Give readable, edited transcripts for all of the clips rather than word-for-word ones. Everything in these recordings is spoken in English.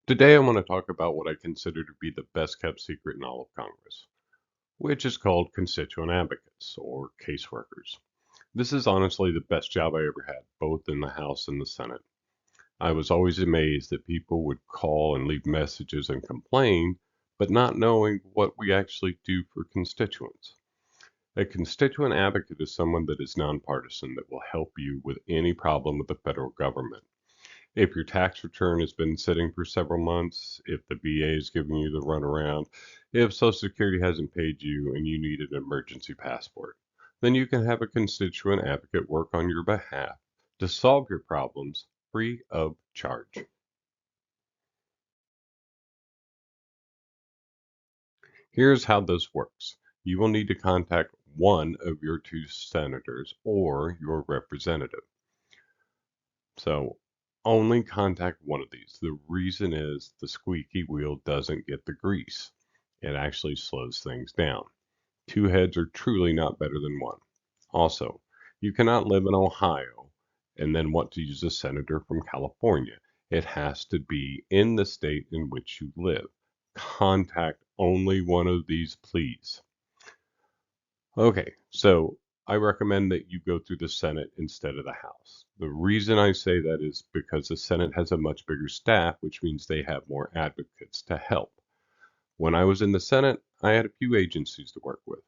Today I want to talk about what I consider to be the best kept secret in all of Congress, which is called constituent advocates or caseworkers. This is honestly the best job I ever had, both in the House and the Senate. I was always amazed that people would call and leave messages and complain, but not knowing what we actually do for constituents. A constituent advocate is someone that is nonpartisan that will help you with any problem with the federal government. If your tax return has been sitting for several months, if the VA is giving you the runaround, if Social Security hasn't paid you and you need an emergency passport, then you can have a constituent advocate work on your behalf to solve your problems free of charge. Here's how this works. You will need to contact one of your two senators or your representative. So only contact one of these. The reason is the squeaky wheel doesn't get the grease. It actually slows things down. Two heads are truly not better than one. Also, you cannot live in Ohio and then want to use a senator from California. It has to be in the state in which you live. Contact only one of these, please. Okay, so I recommend that you go through the Senate instead of the House. The reason I say that is because the Senate has a much bigger staff, which means they have more advocates to help. When I was in the Senate, I had a few agencies to work with.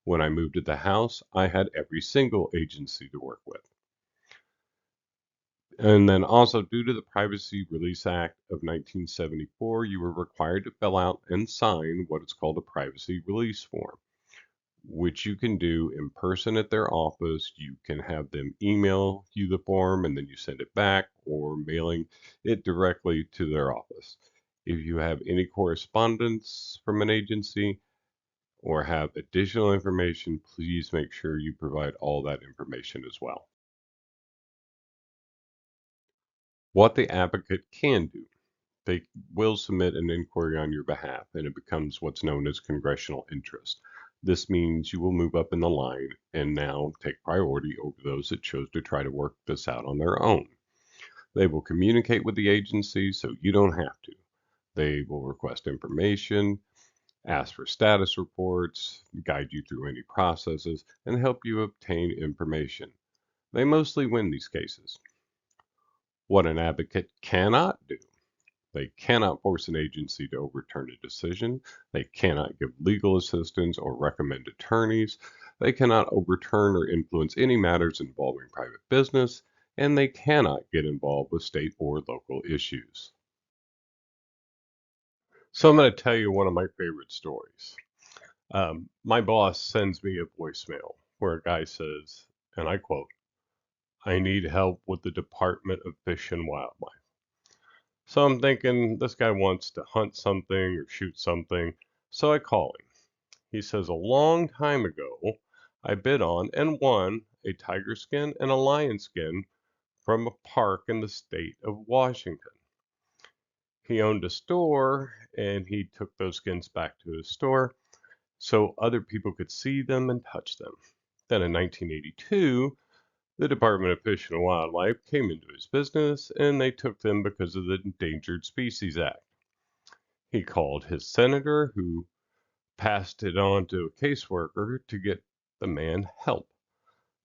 When I moved to the House, I had every single agency to work with. And then also, due to the Privacy Release Act of 1974, you were required to fill out and sign what is called a privacy release form, which you can do in person at their office. You can have them email you the form and then you send it back, or mailing it directly to their office. If you have any correspondence from an agency or have additional information, please make sure you provide all that information as well. What the advocate can do. They will submit an inquiry on your behalf, and it becomes what's known as congressional interest. This means you will move up in the line and now take priority over those that chose to try to work this out on their own. They will communicate with the agency so you don't have to. They will request information, ask for status reports, guide you through any processes, and help you obtain information. They mostly win these cases. What an advocate cannot do. They cannot force an agency to overturn a decision. They cannot give legal assistance or recommend attorneys. They cannot overturn or influence any matters involving private business, and they cannot get involved with state or local issues. So I'm going to tell you one of my favorite stories. My boss sends me a voicemail where a guy says, and I quote, "I need help with the Department of Fish and Wildlife." So I'm thinking this guy wants to hunt something or shoot something. So I call him. He says, "A long time ago, I bid on and won a tiger skin and a lion skin from a park in the state of Washington." He owned a store and he took those skins back to his store so other people could see them and touch them. Then in 1982, the Department of Fish and Wildlife came into his business and they took them because of the Endangered Species Act. He called his senator, who passed it on to a caseworker to get the man help.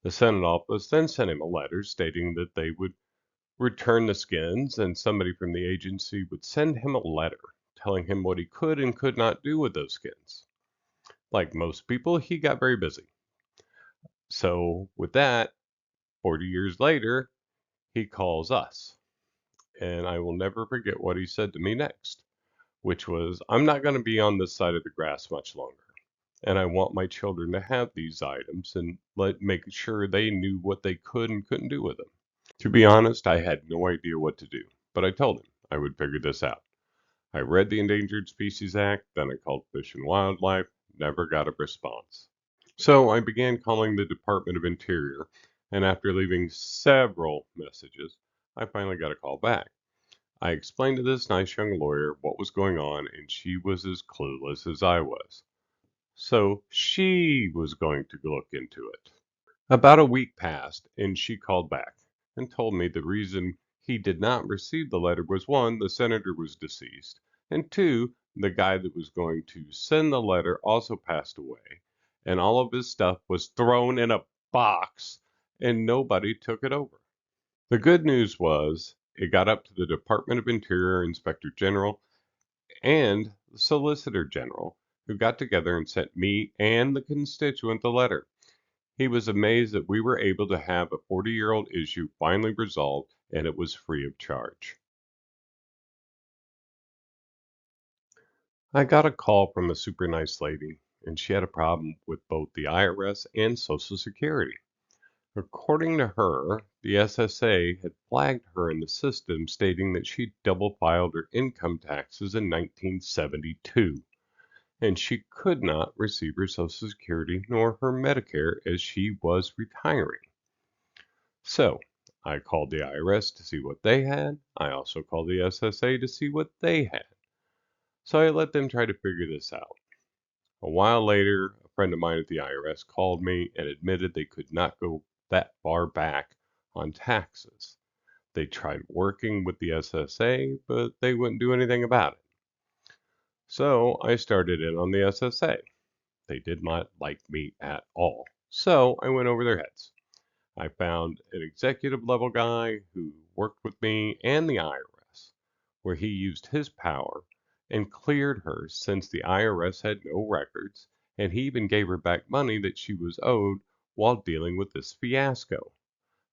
The Senate office then sent him a letter stating that they would return the skins, and somebody from the agency would send him a letter telling him what he could and could not do with those skins. Like most people, he got very busy. So, with that, 40 years later, he calls us. And I will never forget what he said to me next, which was, "I'm not going to be on this side of the grass much longer. And I want my children to have these items and make sure they knew what they could and couldn't do with them." To be honest, I had no idea what to do, but I told him I would figure this out. I read the Endangered Species Act, then I called Fish and Wildlife, never got a response. So I began calling the Department of Interior, and after leaving several messages, I finally got a call back. I explained to this nice young lawyer what was going on, and she was as clueless as I was. So she was going to look into it. About a week passed, and she called back and told me the reason he did not receive the letter was one, the senator was deceased, and two, the guy that was going to send the letter also passed away, and all of his stuff was thrown in a box and nobody took it over. The good news was it got up to the Department of Interior Inspector General and the Solicitor General, who got together and sent me and the constituent the letter. He was amazed that we were able to have a 40-year-old issue finally resolved, and it was free of charge. I got a call from a super nice lady, and she had a problem with both the IRS and Social Security. According to her, the SSA had flagged her in the system stating that she double filed her income taxes in 1972, and she could not receive her Social Security nor her Medicare as she was retiring. So I called the IRS to see what they had. I also called the SSA to see what they had. So I let them try to figure this out. A while later, a friend of mine at the IRS called me and admitted they could not go that far back on taxes. They tried working with the SSA, but they wouldn't do anything about it. So I started in on the SSA. They did not like me at all. So I went over their heads. I found an executive level guy who worked with me and the IRS, where he used his power and cleared her since the IRS had no records, and he even gave her back money that she was owed while dealing with this fiasco.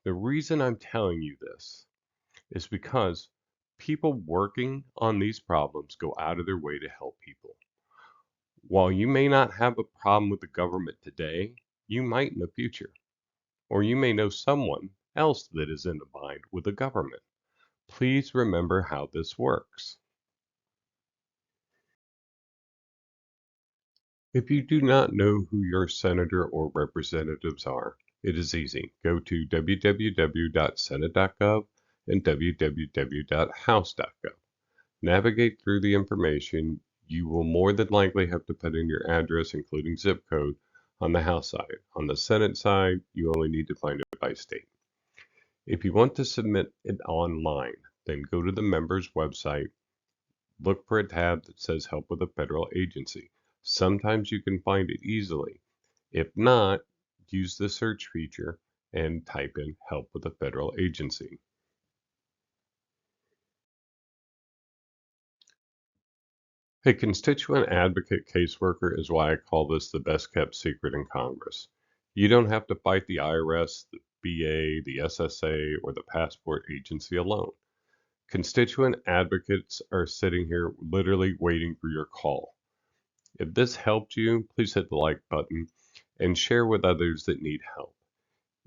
The reason I'm telling you this is because people working on these problems go out of their way to help people. While you may not have a problem with the government today, you might in the future. Or you may know someone else that is in a bind with the government. Please remember how this works. If you do not know who your senator or representatives are, it is easy. Go to www.senate.gov and www.house.gov. Navigate through the information. You will more than likely have to put in your address, including zip code, on the House side. On the Senate side, you only need to find it by state. If you want to submit it online, then go to the member's website, look for a tab that says Help with a Federal Agency. Sometimes you can find it easily. If not, use the search feature and type in Help with a Federal Agency. A constituent advocate caseworker is why I call this the best kept secret in Congress. You don't have to fight the IRS, the VA, the SSA, or the passport agency alone. Constituent advocates are sitting here literally waiting for your call. If this helped you, please hit the like button and share with others that need help.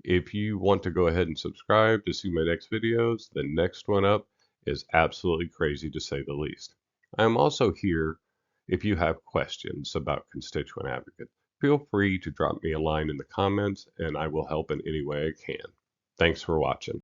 If you want to go ahead and subscribe to see my next videos, the next one up is absolutely crazy to say the least. I'm also here if you have questions about Constituent Advocate. Feel free to drop me a line in the comments and I will help in any way I can. Thanks for watching.